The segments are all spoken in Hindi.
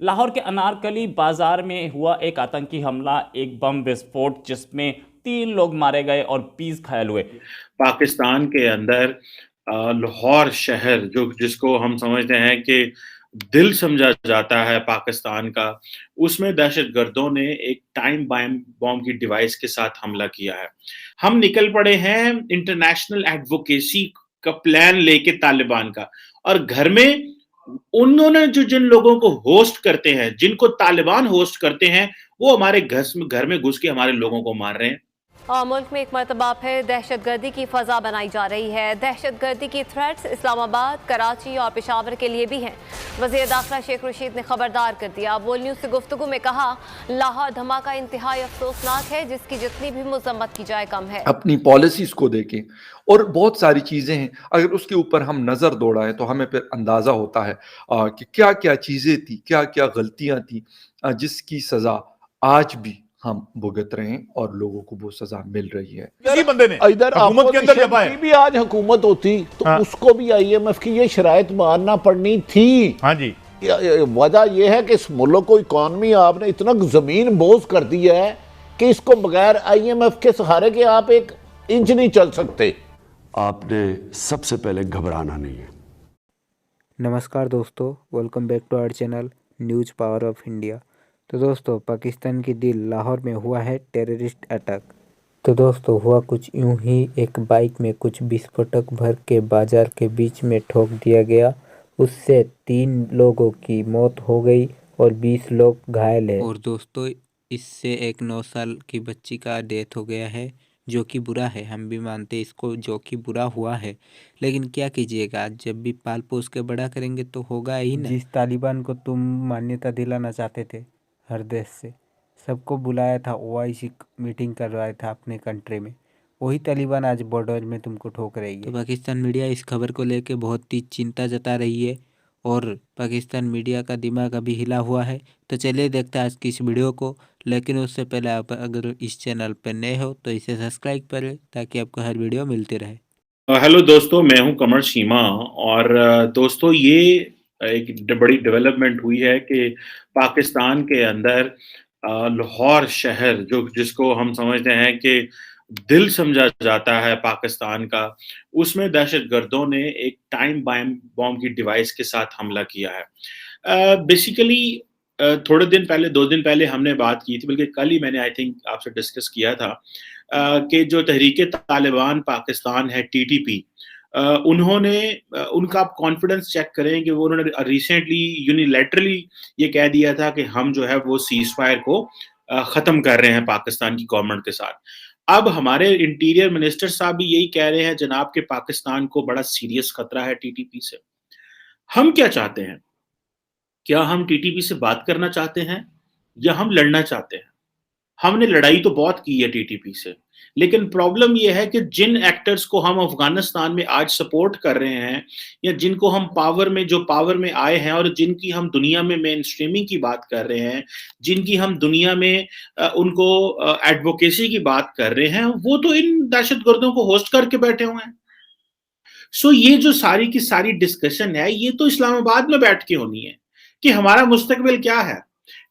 लाहौर के अनारकली बाजार में हुआ एक आतंकी हमला, एक बम विस्फोट जिसमें 3 लोग मारे गए और 20 घायल हुए। पाकिस्तान के अंदर लाहौर शहर जो जिसको हम समझते हैं कि दिल समझा जाता है पाकिस्तान का, उसमें दहशतगर्दों ने एक टाइम बॉम्ब की डिवाइस के साथ हमला किया है। हम निकल पड़े हैं इंटरनेशनल एडवोकेसी का प्लान लेके तालिबान का, और घर में उन्होंने जो जिन लोगों को होस्ट करते हैं, जिनको तालिबान होस्ट करते हैं, वो हमारे घर में घुस के हमारे लोगों को मार रहे हैं। मुल्क में एक मरतबा फिर दहशतगर्दी की फजा बनाई जा रही है। दहशतगर्दी की थ्रेट्स इस्लामाबाद, कराची और पेशावर के लिए भी हैं। वज़ीर दाखिला शेख रशीद ने खबरदार कर दिया। बोल न्यूज़ से गुफ्तगू में कहा, लाहौर धमाका इंतहाई अफसोसनाक है, जिसकी जितनी भी मजम्मत की जाए कम है। अपनी पॉलिसीज को देखें और बहुत सारी चीज़ें हैं, अगर उसके ऊपर हम नज़र दौड़ाएं तो हमें फिर अंदाज़ा होता है कि क्या क्या चीज़ें थी, क्या क्या गलतियां थी, जिसकी सज़ा आज भी हम भुगत रहे हैं और लोगों को वो सज़ा मिल रही है। किसी बंदे ने इधर हुकूमत के अंदर जब आए, की भी आज हुकूमत होती तो हाँ। उसको भी आईएमएफ की ये शराइत मानना पड़नी थी। हाँ जी, वजह यह है कि इस मुल्क को इकॉनमी आपने इतना जमीन बोझ कर दिया है कि इसको बगैर आईएमएफ के सहारे के आप एक इंच नहीं चल सकते। आपने सबसे पहले घबराना नहीं है। नमस्कार दोस्तों, welcome back to our channel news power of India. तो दोस्तों, पाकिस्तान की दिल लाहौर में हुआ है टेररिस्ट अटैक। तो दोस्तों, हुआ कुछ यूं ही, एक बाइक में कुछ विस्फोटक भर के बाजार के बीच में ठोक दिया गया। उससे 3 लोगों की मौत हो गई और 20 लोग घायल हैं। और दोस्तों, इससे एक 9 साल की बच्ची का डेथ हो गया है, जो कि बुरा है। हम भी मानते हैं इसको, जो कि बुरा हुआ है, लेकिन क्या कीजिएगा, जब भी पाल पोस के बड़ा करेंगे तो होगा ही ना। जिस तालिबान को तुम मान्यता दिलाना चाहते थे हर देश से, सबको बुलाया था, ओआईसी मीटिंग करवाया था अपने कंट्री में, वही तालिबान आज बॉर्डर में तुमको ठोक रही है। तो पाकिस्तान मीडिया इस खबर को लेके बहुत ही चिंता जता रही है और पाकिस्तान मीडिया का दिमाग अभी हिला हुआ है। तो चलिए देखते हैं आज की इस वीडियो को, लेकिन उससे पहले आप अगर इस चैनल पर नए हो तो इसे सब्सक्राइब करें ताकि आपको हर वीडियो मिलती रहे। हेलो दोस्तों, मैं हूं कमर शीमा। और दोस्तों, ये एक बड़ी डेवलपमेंट हुई है कि पाकिस्तान के अंदर लाहौर शहर जो जिसको हम समझते हैं कि दिल समझा जाता है पाकिस्तान का, उसमें दहशतगर्दों ने एक टाइम बॉम्ब की डिवाइस के साथ हमला किया है। बेसिकली थोड़े दिन पहले, 2 दिन पहले हमने बात की थी, बल्कि कल ही मैंने आई थिंक आपसे डिस्कस किया था कि जो तहरीक तालिबान पाकिस्तान है, टीटीपी, उन्होंने उनका आप कॉन्फिडेंस चेक करें कि वो उन्होंने रिसेंटली यूनिलैटरली ये कह दिया था कि हम जो है वो सीज फायर को खत्म कर रहे हैं पाकिस्तान की गवर्नमेंट के साथ। अब हमारे इंटीरियर मिनिस्टर साहब भी यही कह रहे हैं जनाब कि पाकिस्तान को बड़ा सीरियस खतरा है टीटीपी से। हम क्या चाहते हैं? क्या हम टीटीपी से बात करना चाहते हैं या हम लड़ना चाहते हैं? हमने लड़ाई तो बहुत की है टीटीपी से, लेकिन प्रॉब्लम यह है कि जिन एक्टर्स को हम अफगानिस्तान में आज सपोर्ट कर रहे हैं, या जिनको हम पावर में आए हैं और जिनकी हम दुनिया में मेन स्ट्रीमिंग की बात कर रहे हैं, जिनकी हम दुनिया में उनको एडवोकेसी की बात कर रहे हैं, वो तो इन दहशतगर्दों को होस्ट करके बैठे हुए हैं। सो ये जो सारी की सारी डिस्कशन है, ये तो इस्लामाबाद में बैठ के होनी है कि हमारा मुस्तकबिल क्या है।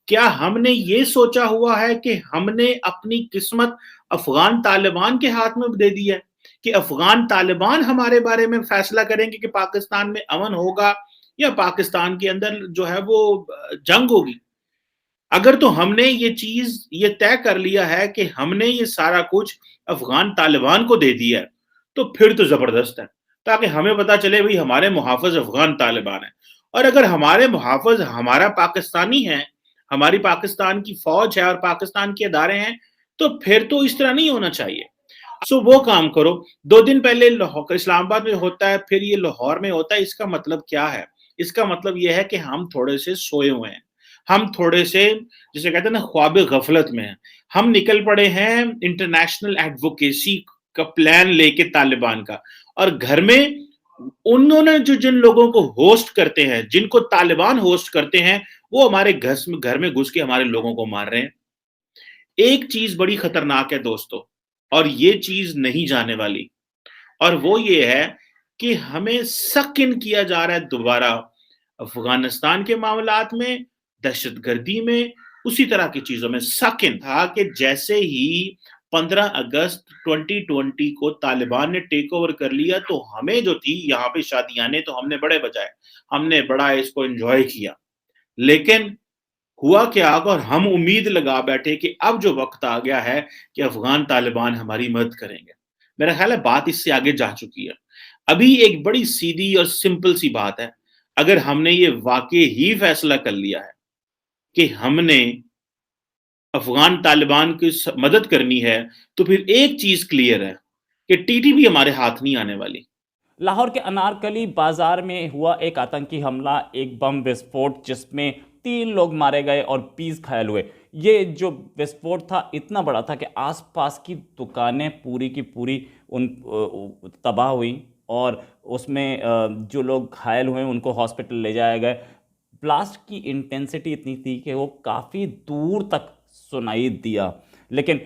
क्या हमने ये सोचा हुआ है कि हमने अपनी किस्मत अफगान तालिबान के हाथ में दे दी है, कि अफगान तालिबान हमारे बारे में फैसला करेंगे कि पाकिस्तान में अमन होगा या पाकिस्तान के अंदर जो है वो जंग होगी? अगर तो हमने ये तय कर लिया है कि हमने ये सारा कुछ अफगान तालिबान को दे दिया है, तो फिर तो जबरदस्त है, ताकि हमें पता चले भाई हमारे मुहाफिज अफगान तालिबान है। और अगर हमारे मुहाफिज हमारा पाकिस्तानी है, हमारी पाकिस्तान की फौज है और पाकिस्तान के अदारे हैं, तो फिर तो इस तरह नहीं होना चाहिए। सो वो काम करो। 2 दिन पहले इस्लामाबाद में होता है, फिर ये लाहौर में होता है। इसका मतलब क्या है? इसका मतलब ये है कि हम थोड़े से सोए हुए हैं, हम थोड़े से, जिसे कहते हैं ना, ख्वाब गफलत में हैं। हम निकल पड़े हैं इंटरनेशनल एडवोकेसी का प्लान लेके तालिबान का, और घर में उन्होंने जो जिन लोगों को होस्ट करते हैं, जिनको तालिबान होस्ट करते हैं, वो हमारे घर में घुस के हमारे लोगों को मार रहे हैं। एक चीज बड़ी खतरनाक है दोस्तों, और ये चीज नहीं जाने वाली, और वो ये है कि हमें सक इन किया जा रहा है दोबारा अफगानिस्तान के मामलात में दहशतगर्दी में, उसी तरह की चीजों में। सेकंड था कि जैसे ही 15 अगस्त 2020 को तालिबान ने टेक ओवर कर लिया तो हमें जो थी यहाँ पे शादियां ने, तो हमने बड़े बजाए, हमने बड़ा इसको एंजॉय किया। लेकिन हुआ क्या, और हम उम्मीद लगा बैठे कि अब जो वक्त आ गया है कि अफगान तालिबान हमारी मदद करेंगे। मेरा ख्याल है बात इससे आगे जा चुकी है। अभी एक बड़ी सीधी और सिंपल सी बात है, अगर हमने ये वाकई ही फैसला कर लिया है कि हमने अफगान तालिबान की मदद करनी है, तो फिर एक चीज क्लियर है कि टीटीपी हमारे हाथ नहीं आने वाली। लाहौर के अनारकली बाजार में हुआ एक आतंकी हमला, एक बम विस्फोट जिसमें 3 लोग मारे गए और 20 घायल हुए। ये जो विस्फोट था इतना बड़ा था कि आसपास की दुकानें पूरी की पूरी तबाह हुई और उसमें जो लोग घायल हुए उनको हॉस्पिटल ले जाया गया। ब्लास्ट की इंटेंसिटी इतनी थी कि वो काफ़ी दूर तक सुनाई दिया। लेकिन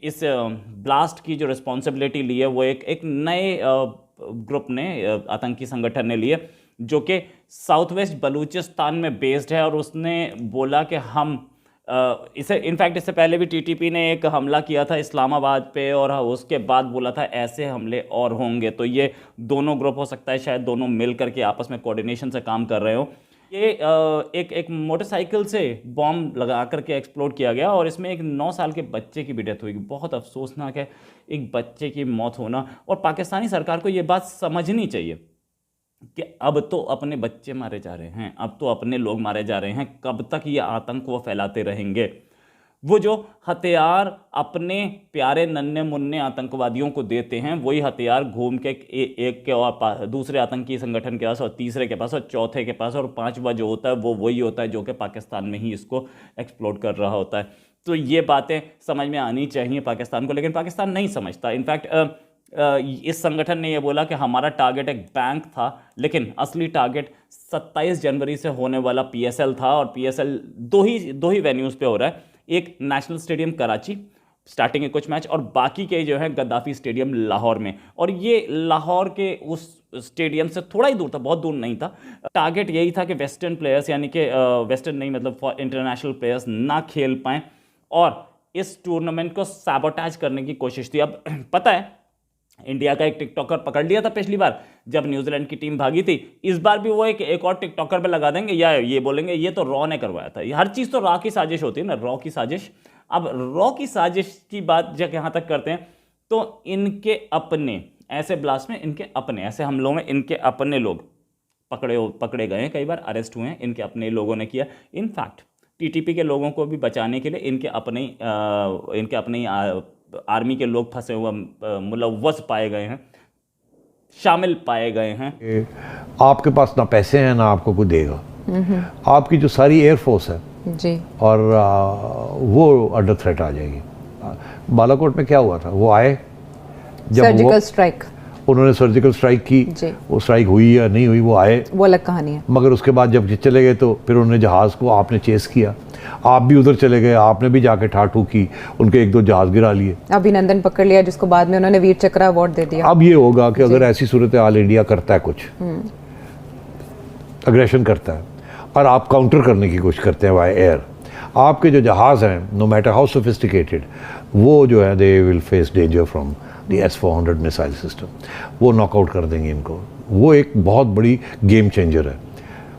इस ब्लास्ट की जो रिस्पॉन्सिबिलिटी ली है वो एक नए ग्रुप ने, आतंकी संगठन ने लिए, जो कि साउथ वेस्ट बलूचिस्तान में बेस्ड है। और उसने बोला कि हम इससे पहले भी टीटीपी ने एक हमला किया था इस्लामाबाद पे, और उसके बाद बोला था ऐसे हमले और होंगे। तो ये दोनों ग्रुप हो सकता है, शायद दोनों मिल करके आपस में कोऑर्डिनेशन से काम कर रहे हो। ये एक मोटरसाइकिल से बॉम्ब लगा करके एक्सप्लोड किया गया और इसमें एक 9 साल के बच्चे की भी डेथ हुई। बहुत अफसोसनाक है एक बच्चे की मौत होना। और पाकिस्तानी सरकार को ये बात समझनी चाहिए कि अब तो अपने बच्चे मारे जा रहे हैं, अब तो अपने लोग मारे जा रहे हैं। कब तक ये आतंक वो फैलाते रहेंगे? वो जो हथियार अपने प्यारे नन्हे मुन्ने आतंकवादियों को देते हैं, वही हथियार घूम के एक के और दूसरे आतंकी संगठन के पास, और तीसरे के पास, और चौथे के पास, और 5वां जो होता है वो वही होता है जो कि पाकिस्तान में ही इसको एक्सप्लोड कर रहा होता है। तो ये बातें समझ में आनी चाहिए पाकिस्तान को, लेकिन पाकिस्तान नहीं समझता। इनफैक्ट इस संगठन ने यह बोला कि हमारा टारगेट एक बैंक था, लेकिन असली टारगेट 27 जनवरी से होने वाला PSL था। और PSL दो ही वेन्यूज़ पे हो रहा है, एक नेशनल स्टेडियम कराची स्टार्टिंग के कुछ मैच, और बाकी के जो है गद्दाफी स्टेडियम लाहौर में। और ये लाहौर के उस स्टेडियम से थोड़ा ही दूर था, बहुत दूर नहीं था। टारगेट यही था कि वेस्टर्न प्लेयर्स, यानी कि वेस्टर्न नहीं मतलब इंटरनेशनल प्लेयर्स ना खेल पाएँ और इस टूर्नामेंट को सैबोटेज करने की कोशिश थी। अब पता है इंडिया का एक टिकटॉकर पकड़ लिया था पिछली बार जब न्यूजीलैंड की टीम भागी थी। इस बार भी वो एक और टिकटॉकर पे लगा देंगे, या ये बोलेंगे ये तो रॉ ने करवाया था। हर चीज़ तो रॉ की साजिश होती है ना, रॉ की साजिश। अब रॉ की साजिश की बात जब यहाँ तक करते हैं तो इनके अपने ऐसे ब्लास्ट में, इनके अपने ऐसे हमलों में इनके अपने लोग पकड़े गए हैं, कई बार अरेस्ट हुए हैं, इनके अपने लोगों ने किया। इनफैक्ट टीटीपी के लोगों को भी बचाने के लिए इनके अपने आर्मी के लोग फंसे हुए मुलव्वस पाए गए हैं, शामिल पाए गए हैं। आपके पास ना पैसे हैं ना आपको कोई देगा। आपकी जो सारी एयरफोर्स है जी, और वो अंडर थ्रेट आ जाएगी। बालाकोट में क्या हुआ था, वो आए जब सर्जिकल स्ट्राइक, उन्होंने सर्जिकल स्ट्राइक की, वो स्ट्राइक हुई या नहीं हुई वो आए, वो अलग कहानी है। मगर उसके बाद जब चले गए तो फिर उन्होंने जहाज़ को आपने चेस किया, आप भी उधर चले गए, आपने भी जाके ठाठू की, उनके 1-2 जहाज गिरा लिए। अभिनंदन पकड़ लिया जिसको बाद में उन्होंने वीर चक्र अवार्ड दे दिया। अब ये होगा कि अगर ऐसी सूरत हाल इंडिया करता है, कुछ अग्रेशन करता है और आप काउंटर करने की कोशिश करते हैं बाय एयर, आपके जो जहाज़ हैं नो मैटर हाउ सोफिस्टिकेटेड, वो जो है they will face danger from the S-400 missile system. वो नॉकआउट कर देंगे इनको। वो एक बहुत बड़ी गेम चेंजर है।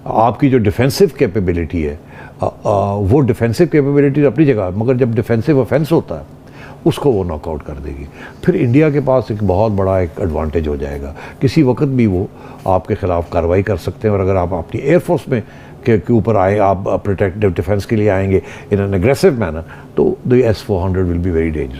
आपकी जो डिफेंसिव कैपेबिलिटी है, वो डिफेंसिव कैपेबिलिटी अपनी जगह, मगर जब डिफेंसिव ऑफेंस होता है उसको वो नॉकआउट कर देगी। फिर इंडिया के पास एक बहुत बड़ा एक एडवांटेज हो जाएगा, किसी वक्त भी वो आपके खिलाफ कार्रवाई कर सकते हैं। और अगर आप अपनी एयरफोर्स में के ऊपर आए, आप प्रोटेक्टिव डिफेंस के लिए आएंगे इन एन एग्रेसिव मैनर, तो the S-400 will be very dangerous.